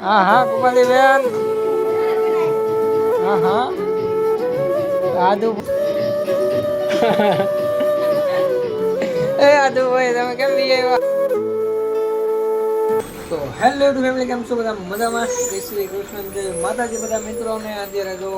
હા હા કુમારી બેન. હા હા આદુ. એ આદુ ભાઈ તમે કેમ બી આવ્યા? તો હેલો ટુ ફેમિલી, કેમ છો બધા મજામાં? જય શ્રી કૃષ્ણ, જય માતાજી બધા મિત્રોને. અત્યારે જો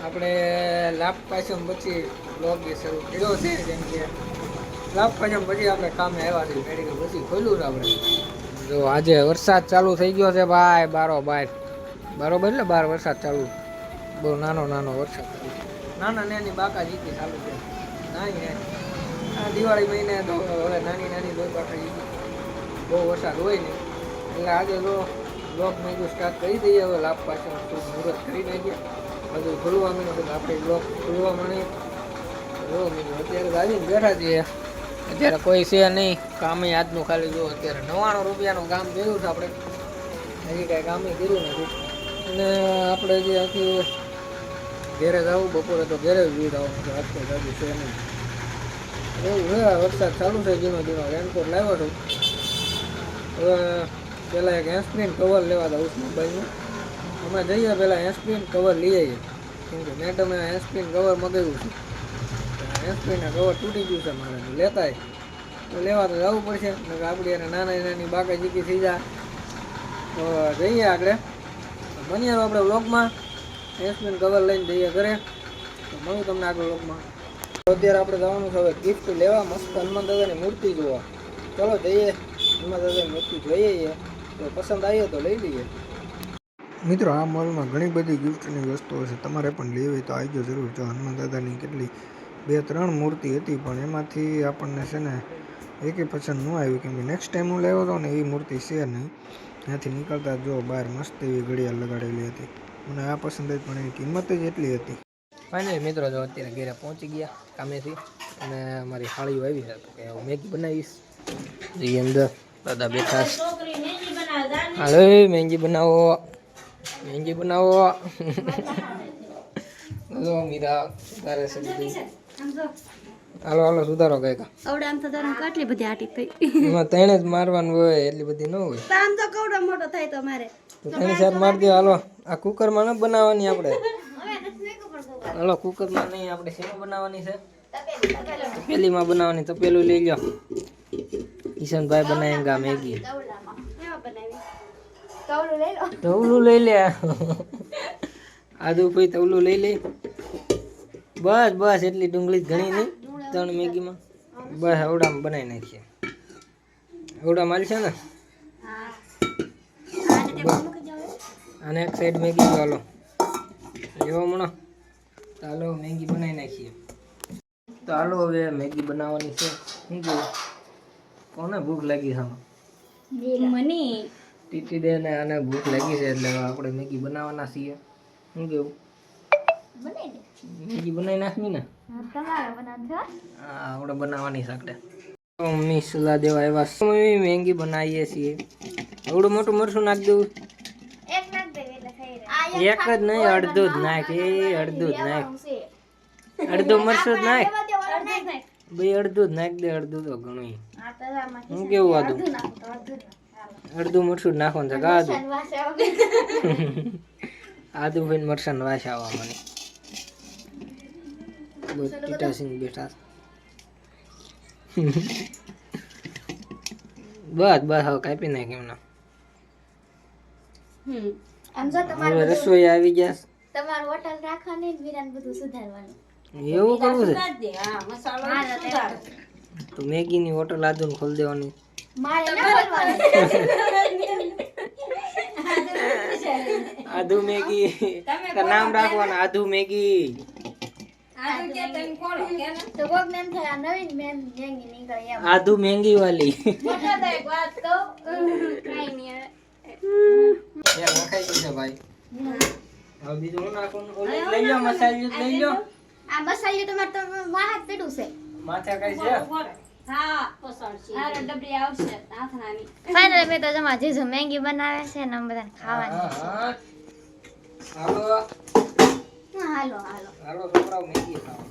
આપણે લાભ પાછળ પછી બ્લોગ શરૂ કર્યો છે. જેમ કે લાભ પાછળ પછી આપણે કામે આવ્યા છીએ. મેડિકલ પછી ખોલ્યું છે આપણે. જો આજે વરસાદ ચાલુ થઈ ગયો છે ભાઈ, બારોબાર એટલે બાર વરસાદ ચાલુ. બહુ નાનો નાનો વરસાદ ચાલુ. નાના નાની બાકા જીકી ચાલુ છે. નાની નાની આ દિવાળી મહિને તો હવે નાની નાની બાકા જીકી. બહુ વરસાદ હોય નહીં એટલે આજે જો બ્લોગ મેં સ્ટાર્ટ કરી દઈએ. હવે લાભ પાછળ મુહૂર્ત કરી નાખીએ. બધું ખોલવા માંડ્યું, આપણે બ્લોગ ખોલવા માંડીએ. જો અત્યારે આવીને બેઠા છીએ. અત્યારે કોઈ છે નહીં કામે. આજનું ખાલી જો અત્યારે 99 રૂપિયાનું કામ કર્યું છે આપણે. હજી કાંઈ કામે કર્યું નથી. અને આપણે જે આખી ઘેરે જવું બપોરે તો ઘેરે જ વીર આવવાનું છે. આજ કોઈ જાજુ છે નહીં. એવું છે, વરસાદ ચાલુ છે ધીનો ધીનો. રેનકોટ લાવ્યો છું. હવે પહેલાં એક હેન્ડસ્ક્રીન કવર લેવા દઉં મોબાઈલનું. અમે જઈએ પહેલાં હેન્ડસ્ક્રીન કવર લઈ આવીએ. કેમ કે મેડમે હેન્ડસ્ક્રીન કવર મગાવ્યું છે. હેન્ડસ્ક્રીનના કવર તૂટી ગયું છે મારે. લેતા તો લેવા તો જવું પડશે. આપણી એને નાની નાની બાકા જીકી થઈ જાય. તો જઈએ આગળ બનીએ આપણે વ્લોગમાં. હેન્ડસ્ક્રીન કવર લઈને જઈએ ઘરે. તો મળું તમને આગળ વ્લોગમાં. અત્યારે આપણે જવાનું છે હવે ગિફ્ટ લેવા. મસ્ત હનુમાન દાદાની મૂર્તિ જોવા. ચલો જઈએ હનુમાન દાદાની મૂર્તિ જોઈએ. તો પસંદ આવીએ તો લઈ લઈએ. મિત્રો, આ મોલમાં ઘણી બધી ગિફ્ટની વસ્તુઓ છે. તમારે પણ લેવી હોય તો આવજો જરૂર. જો હનુમાન દાદાની કેટલી 2-3 મૂર્તિ હતી, પણ એમાંથી આપણને છે ને એકે પસંદ ન આવી. કેમ કે નેક્સ્ટ ટાઈમ હું લેવો હતો ને એવી મૂર્તિ છે નહીં. ત્યાંથી નીકળતા જો બહાર મસ્ત એવી ઘડિયાળ લગાડેલી હતી. મને આ પસંદ આવી, પણ એની કિંમત જ એટલી હતી. ફાઇનલી મિત્રો, જો અત્યારે ઘરે પહોંચી ગયા કામેથી. અને અમારી થાળીઓ આવી છે તો કે મેગી બનાવીશ. એ અંદર દાદા બેઠા. હાલો મેગી બનાવો, મેગી બનાવો. મીરા સુધારે છે બધું. હાલો હાલો સુધારો કઈક. આવડામ તો તરમ કેટલી બધી આટી થઈ. એમાં ત્રણે જ મારવાનું હોય, એટલી બધી ન હોય. તામ તો કવડો મોટો થાય તો મારે તો ત્રણ ચાર માર દો. હાલો આ કુકરમાં ન બનાવવાની આપણે. હાલો કુકરમાં નહીં, આપણે શેમાં બનાવવાની છે? તપેલીમાં બનાવવાની. તપેલું લઈ લો. કિશનભાઈ બનાવેગા મેગી. તવલું લઈ લે. આદુ ભાઈ તવલું લઈ લે. બસ બસ એટલી ડુંગળી ઘણી નહીં. 3 મેગીમાં બસ આવડામાં બનાવી નાખીએ. આવડા માલ છે ને. અને એક સાઈડ મેગી ચાલો એવો મણો. ચાલો મેગી બનાવી નાખીએ. તો હાલો હવે મેગી બનાવવાની છે. શું કેવું? કોને ભૂખ લાગી છે? મને ટીટી દે ને આને ભૂખ લાગી છે એટલે આપણે મેગી બનાવવાના છીએ. શું કેવું? મેગી બનાવી નાખવી ને. આપણે બનાવવાની છે આપણે. મમ્મી સલાહ દેવા આવ્યા. મમ્મી મેગી બનાવીએ છીએ. આવડું મોટું મરચું નાખ દઉં. એક જ નહીં, અડધું જ નાખ. અડધું જ નાખ. અડધું મરચું જ નાખ. ભાઈ અડધું જ નાખ દે. અડધું તો ઘણું. હું કેવું આદું? અડધું મરચું જ નાખવાનું છે. આદુ આદુ ભાઈ મરચાં વાસ આવવા મને. બેઠા. બસ બસ હવે કાપી નાખ એમના. હવે રસોઈ આવી ગયા. તમારું હોટલ રાખવાની ને વિરાન બધું સુધારવાનું. એવું કરવું છે? તો મેગી ની હોટલ આદુ ખોલ દેવાની. મારે ના બોલવાનું. આદુ મેગી નામ રાખવાનું. આદુ મેગી. તો કોક નામ થાય આ નવીન મેંગી નીકળે એમ. આદુ મેંગી વાલી. મોટા તો એક વાત કહું. કાઈ નહીં યાર વખાઈ ગયું છે ભાઈ. હવે બીજું હું નાખવાનું? લઈ લો મસાલો લઈ લો. આ મસાલો તમારે તો વાહત પડ્યું છે. માથે કઈ છે? હા પોસળશે. આ ડબરી આવશે હાથનાની. ફાઇનલી મેં તો જમા જીજુ મેંગી બનાવે છે ને અમે બધાને ખાવાની. હા હાલો હાલો હાલો હાલો છોકરાઓ મેગી ખાવા.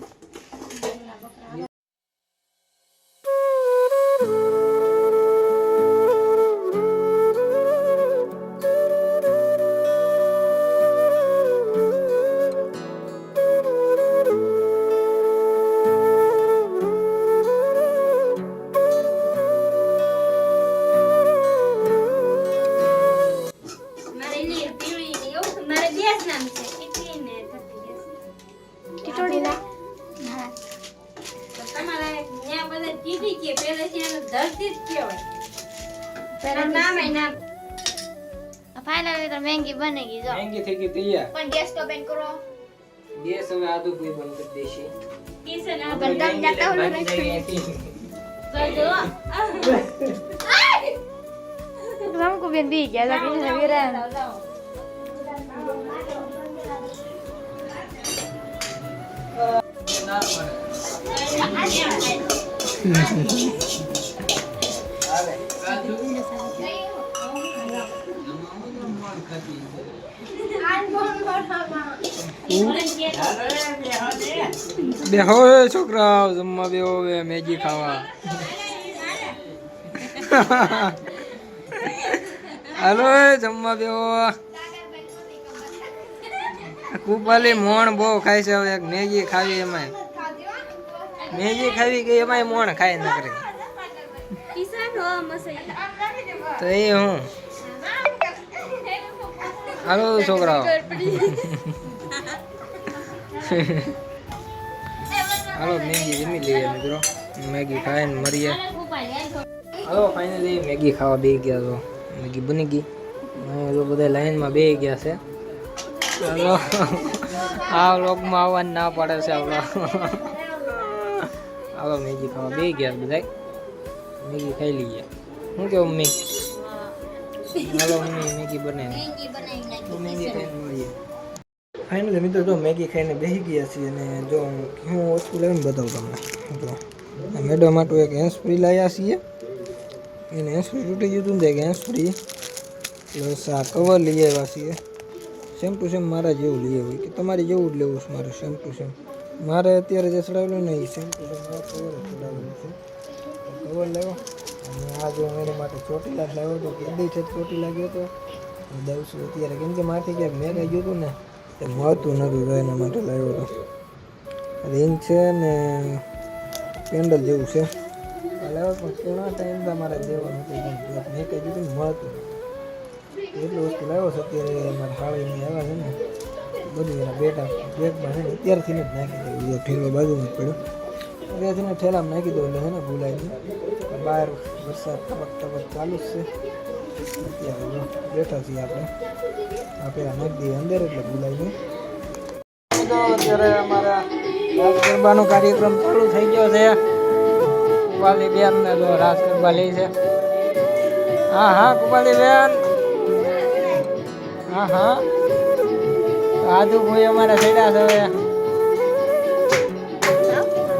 ના ફાઇનલ તો મેંગી બનેગી જો મેંગી થઈ ગઈ તૈયાર. પણ ગેસ તો બેન કરો ગેસ હવે આદુ કોઈ બંધ કરી દેશે. કિસે ના બંધ જાતા હો ને हमको बेन दी क्या लगी है वीरा બેહો છોકરાઓ જમવા બેહો મેગી ખાવા. હાલો જમવા બેહો. કુપાલી મોણ બહુ ખાય છે હવે. મેગી ખાવી એમાં મેગી ખાવી કે એમાં મોણ ખાય ન કરે તો એ હું. હાલો છોકરાઓ હાલો મેગી જમી લઈએ મિત્રો. મેગી ખાઈને મરીએ. હાલો ફાઇનલી મેગી ખાવા બેસી ગયા તો મેગી બની ગઈ. તો બધા લાઈનમાં બેસી ગયા છે. ચાલો આ વ્લોગમાં આવવાની ના પાડે છે આપણો. હાલો મેગી ખાવા બેસી ગયા બધા. મેગી ખાઈ લઈએ. શું કેવું મમ્મી? હાલો મમ્મી મેગી બનાવી મેગી ખાઈને મળીએ. ફાઇનલી મિત્રો જો મેગી ખાઈને બેસી ગયા છીએ. અને જો હું વસ્તુ લઈને બતાવું તમને. જો મેડમ માટે એક હેન્ડ ફ્રી લાવ્યા છીએ. એને હેન્ડ ફ્રી તૂટી ગયું હતું ને એક હેન્ડ ફ્રી પ્લસ આ કવર લઈ આવ્યા છીએ. સેમ ટુ સેમ મારા જેવું લઈ આવ્યું કે તમારે જેવું જ લેવું છે મારે સેમ ટુ સેમ. મારે અત્યારે જે ચડાવેલું ને એ સેમ ટુ સેમ મારા કવર જ ચડાવેલું છે. કવર લેવો. અને આ જો એના માટે ચોટીલા લાવ્યો હતો. કેદી છે ચોટીલા ગયો હતો દઉં અત્યારે કેમ કે મારથી ક્યાંક મેળાઈ ગયું હતું ને એ મળતું નતું તો એના માટે લાવ્યો હતો. રિંગ છે ને પેન્ડલ જેવું છે લાવ્યો પણ ઘણા ટાઈમ મારે દેવાનું હતું મેં કહી દીધું મળતું એટલું વસ્તુ લાવ્યો છે. અત્યારે મારા હાળીને આવ્યા છે ને બધું એના બેગમાં છે ને અત્યારથી જ નાખી દઉં. ઠેલો બાજુમાં જ પડ્યો અત્યારથી ને ઠેલામાં નાખી દઉં એટલે છે ને ભૂલાય નહીં. બહાર વરસાદ ટપક ટપક ચાલુ જ છે. અત્યારે બેઠા છીએ આપણે. આ પેલા નાખી દઈએ અંદર એટલે ભૂલાય નહીં. તો અત્યારે અમારા રાસ ગરબાનો કાર્યક્રમ ચાલુ થઈ ગયો છે. કુપાલી બેન ને જો રાસ ગરબા લે છે. હા હા કુપાલી બેન. હા હા આજુ ભાઈ અમારા સૈડા છે હવે.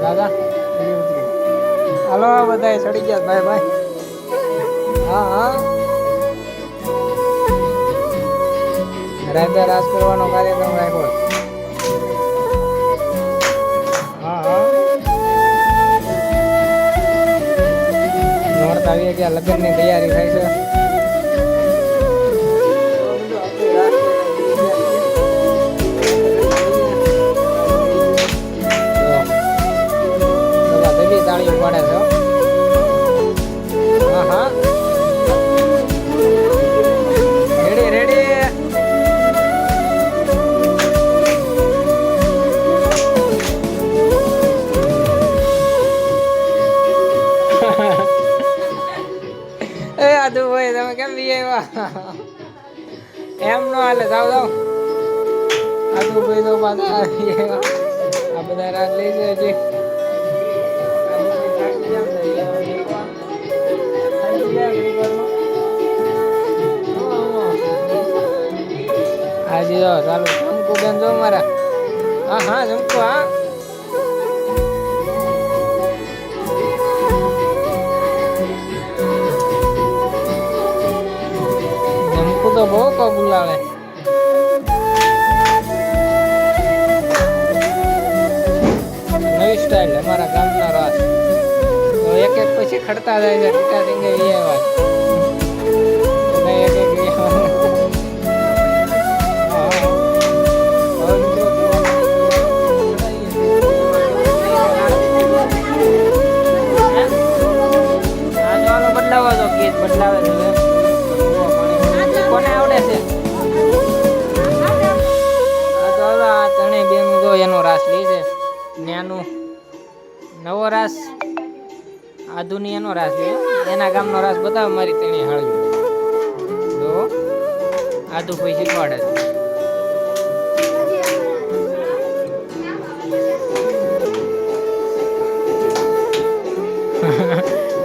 દાદા હાલો બધા ચડી ગયા ભાઈ ભાઈ. હા હા રાતે રાસ કરવાનો કાર્યક્રમ રાખ્યો. હા હા નોરતા આવી ગયા. લગ્નની તૈયારી થાય છે. તાળીઓ પાડે છે. હા હા રેડી રેડી. એ આદુ ભાઈ તમે કેમ બી આવ્યા? એમ નો હાલે. જાવ જાવ આદુ ભાઈ તો પાછા આવી આવ્યા. આ બધા રાત લઈ છે હજી. હાજી જો ચાલો જમકુ બેન જો મારા. હા હા જમકુ. હા જમકુ તો બહુ કો બોલાવે. નવી સ્ટાઇલ અમારા ગામના રાસ. તો એક એક પછી ખડતા જાય છે. ટીકા સિંગે એક એક બદલાવો તો ગીત બદલાવે છે. કોને આવડે છે? આ ત્રણે બેન જો એનો રાસ લે છે. ન્યાનું નવો રાસ આધુનિક એનો રાસ લે. એના ગામનો રાસ બતાવે મારી તેની હાળી. આદુ ભાઈ શીખવાડે છે.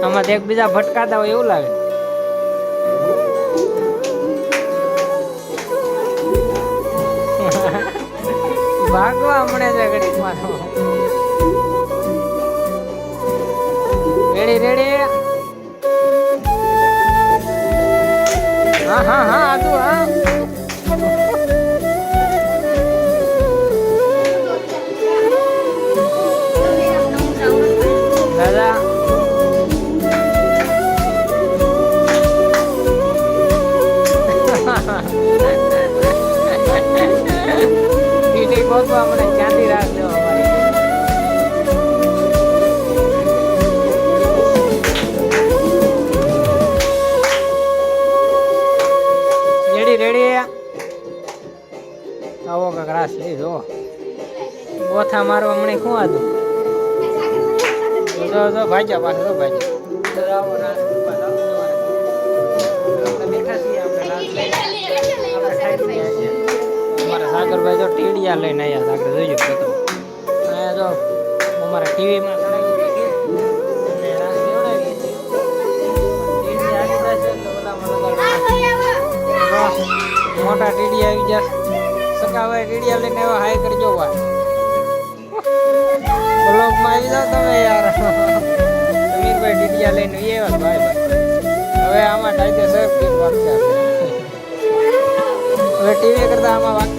આમાં તો એકબીજા ભટકાતા હોય એવું લાગે. ભાગવા મળે છે ઘડીક માં. Ready ready. હા હા હા આદુ હા. દાદા પીટી ગોતવા મને ચાંદી રાખજો અમારી. Ready ready. આવો કાંક રાસ લીધો. ગોથા મારવા મને શું હતું. જો જો ભાગ્યા પાસે જો ભાગ્યા. આવો રાસ બેઠા છીએ આપણે રાસ લઈને. અમારા સાગરભાઈ જો ટીડિયા લઈને આવ્યા સાગર જોઈજો તો. અહીંયા જો અમારા ટીવીમાં ચડાવી છે અને રાસ કેવડાવી છે. ટીડિયા આવી જશે એટલે બધામાં લગાડવા. મોટા ટીડિયા આવી જશે. સકાભાઈ ટીડિયા લઈને આવ્યા હાય કરજો ભાઈ. બ્લોગમાં આવી જાઓ તમે યાર. સમીરભાઈ ટીડિયા લઈને આવ્યા ભાઈ ભાઈ. હવે આમાં ટાઈગર સર વાત છે. હવે ટીવી કરતા આમાં વાત